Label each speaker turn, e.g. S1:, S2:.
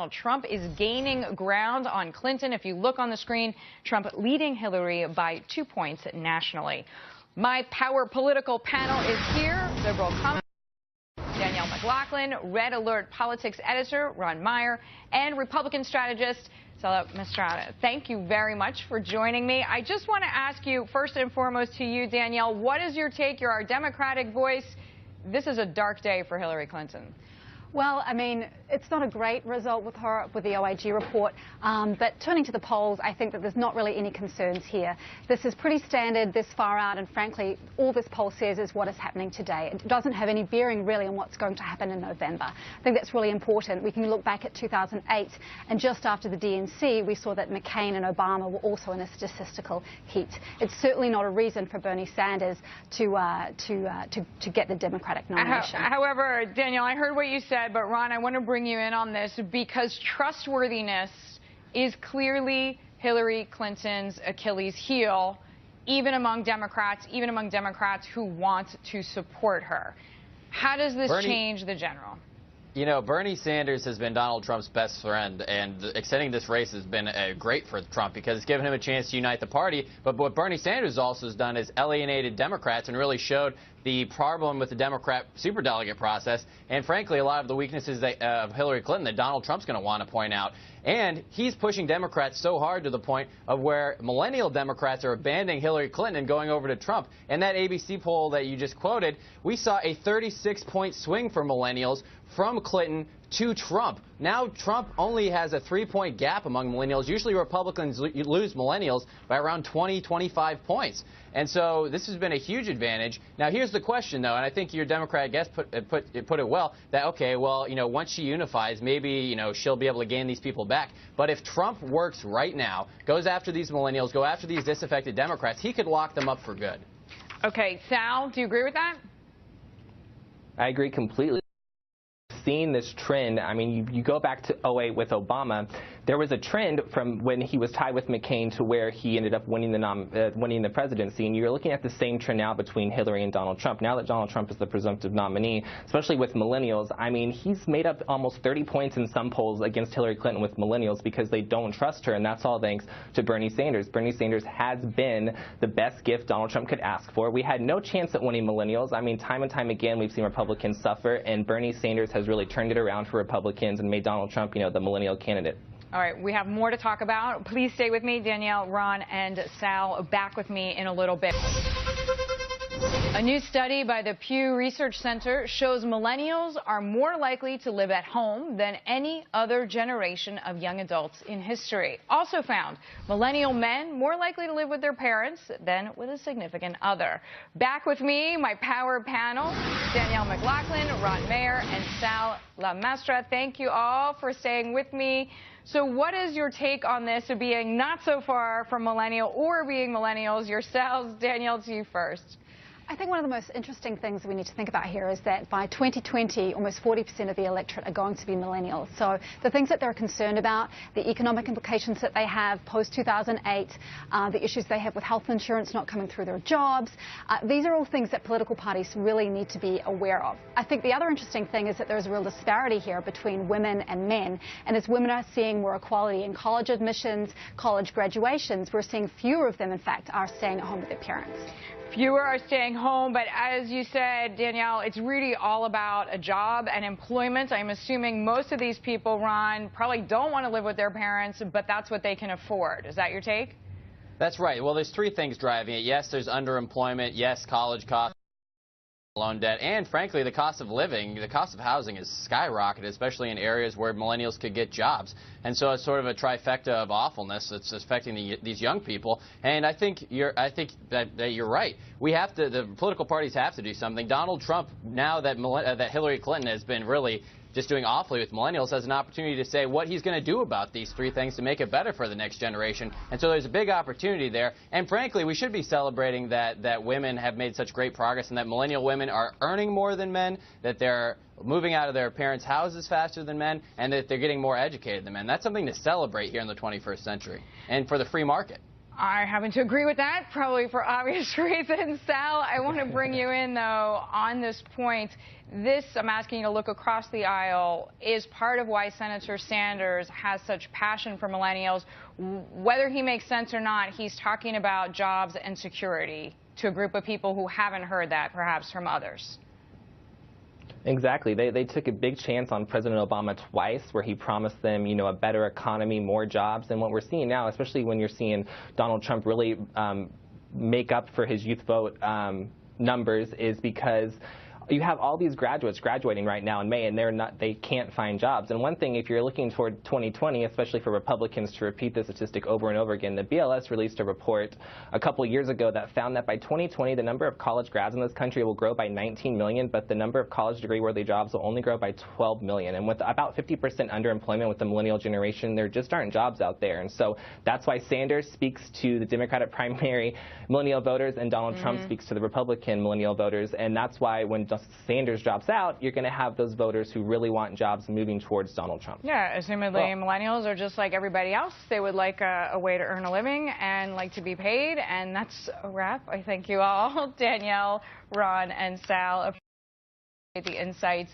S1: Trump is gaining ground on Clinton. If you look on the screen, Trump leading Hillary by 2 points nationally. My power political panel is here. Liberal commentator Danielle McLaughlin, Red Alert politics editor Ron Meyer, and Republican strategist Sala Mastrada. Thank you very much for joining me. I just want to ask you, first and foremost to you, Danielle, what is your take? You're our Democratic voice. This is a dark day for Hillary Clinton.
S2: Well, I mean, it's not a great result with her, with the OIG report, but turning to the polls, I think that there's not really any concerns here. This is pretty standard this far out, and frankly, all this poll says is what is happening today. It doesn't have any bearing really on what's going to happen in November. I think that's really important. We can look back at 2008, and just after the DNC, we saw that McCain and Obama were also in a statistical heat. It's certainly not a reason for Bernie Sanders to get the Democratic nomination.
S1: However, Danielle, I heard what you said. But Ron, I want to bring you in on this because trustworthiness is clearly Hillary Clinton's Achilles heel, even among Democrats who want to support her. How does this change the general?
S3: You know, Bernie Sanders has been Donald Trump's best friend, and extending this race has been great for Trump because it's given him a chance to unite the party. But what Bernie Sanders also has done is alienated Democrats and really showed the problem with the Democrat superdelegate process and, frankly, a lot of the weaknesses of Hillary Clinton that Donald Trump's going to want to point out. And he's pushing Democrats so hard to the point of where millennial Democrats are abandoning Hillary Clinton and going over to Trump. And that ABC poll that you just quoted, we saw a 36-point swing for millennials from Clinton to Trump. Now Trump only has a 3-point gap among millennials. Usually Republicans lose millennials by around 20, 25 points. And so this has been a huge advantage. Now here's the question, though, and I think your Democratic guest put it well, that, okay, well, you know, once she unifies, maybe, you know, she'll be able to gain these people back. But if Trump works right now, goes after these millennials, go after these disaffected Democrats, he could lock them up for good.
S1: Okay, Sal, do you agree with that?
S4: I agree completely. Seeing this trend, I mean, you go back to 2008 with Obama, there was a trend from when he was tied with McCain to where he ended up winning the presidency, and you're looking at the same trend now between Hillary and Donald Trump. Now that Donald Trump is the presumptive nominee, especially with millennials, I mean, he's made up almost 30 points in some polls against Hillary Clinton with millennials because they don't trust her, and that's all thanks to Bernie Sanders. Bernie Sanders has been the best gift Donald Trump could ask for. We had no chance at winning millennials. I mean, time and time again, we've seen Republicans suffer, and Bernie Sanders has really turned it around for Republicans and made Donald Trump, you know, the millennial candidate.
S1: All right, we have more to talk about. Please stay with me. Danielle, Ron, and Sal back with me in a little bit. A new study by the Pew Research Center shows millennials are more likely to live at home than any other generation of young adults in history. Also found millennial men more likely to live with their parents than with a significant other. Back with me, my power panel, Danielle McLaughlin, Ron Meyer, and Sal Mastrada. Thank you all for staying with me. So what is your take on this of being not so far from millennial or being millennials yourselves? Danielle, to you first.
S2: I think one of the most interesting things we need to think about here is that by 2020, almost 40% of the electorate are going to be millennials. So the things that they're concerned about, the economic implications that they have post-2008, the issues they have with health insurance not coming through their jobs, these are all things that political parties really need to be aware of. I think the other interesting thing is that there's a real disparity here between women and men. And as women are seeing more equality in college admissions, college graduations, we're seeing fewer of them, in fact, are staying at home with their parents.
S1: Fewer are staying home, but as you said, Danielle, it's really all about a job and employment. I'm assuming most of these people, Ron, probably don't want to live with their parents, but that's what they can afford. Is that your take?
S3: That's right. Well, there's three things driving it. Yes, there's underemployment. Yes, college costs. Loan debt, and frankly the cost of living, the cost of housing is skyrocketed, especially in areas where millennials could get jobs. And so it's sort of a trifecta of awfulness that's affecting these young people. And I think that you're right. We have to, the political parties have to do something. Donald Trump, now that Hillary Clinton has been really just doing awfully with millennials, has an opportunity to say what he's going to do about these three things to make it better for the next generation. And so there's a big opportunity there. And frankly, we should be celebrating that women have made such great progress and that millennial women are earning more than men, that they're moving out of their parents' houses faster than men, and that they're getting more educated than men. That's something to celebrate here in the 21st century and for the free market.
S1: I happen to agree with that, probably for obvious reasons. Sal, I want to bring you in, though, on this point. This, I'm asking you to look across the aisle, is part of why Senator Sanders has such passion for millennials. Whether he makes sense or not, he's talking about jobs and security to a group of people who haven't heard that, perhaps, from others.
S4: Exactly. They took a big chance on President Obama twice, where he promised them, a better economy, more jobs. And what we're seeing now, especially when you're seeing Donald Trump really make up for his youth vote numbers, is because you have all these graduates graduating right now in May, and they can't find jobs. And one thing, if you're looking toward 2020, especially for Republicans to repeat the statistic over and over again, the BLS released a report a couple years ago that found that by 2020, the number of college grads in this country will grow by 19 million, but the number of college degree-worthy jobs will only grow by 12 million. And with about 50% underemployment with the millennial generation, there just aren't jobs out there. And so that's why Sanders speaks to the Democratic primary millennial voters, and Donald Trump speaks to the Republican millennial voters. And that's why when Sanders drops out, you're going to have those voters who really want jobs moving towards Donald Trump.
S1: Yeah, assumedly millennials are just like everybody else. They would like a way to earn a living and like to be paid. And that's a wrap. I thank you all, Danielle, Ron, and Sal. Appreciate the insights.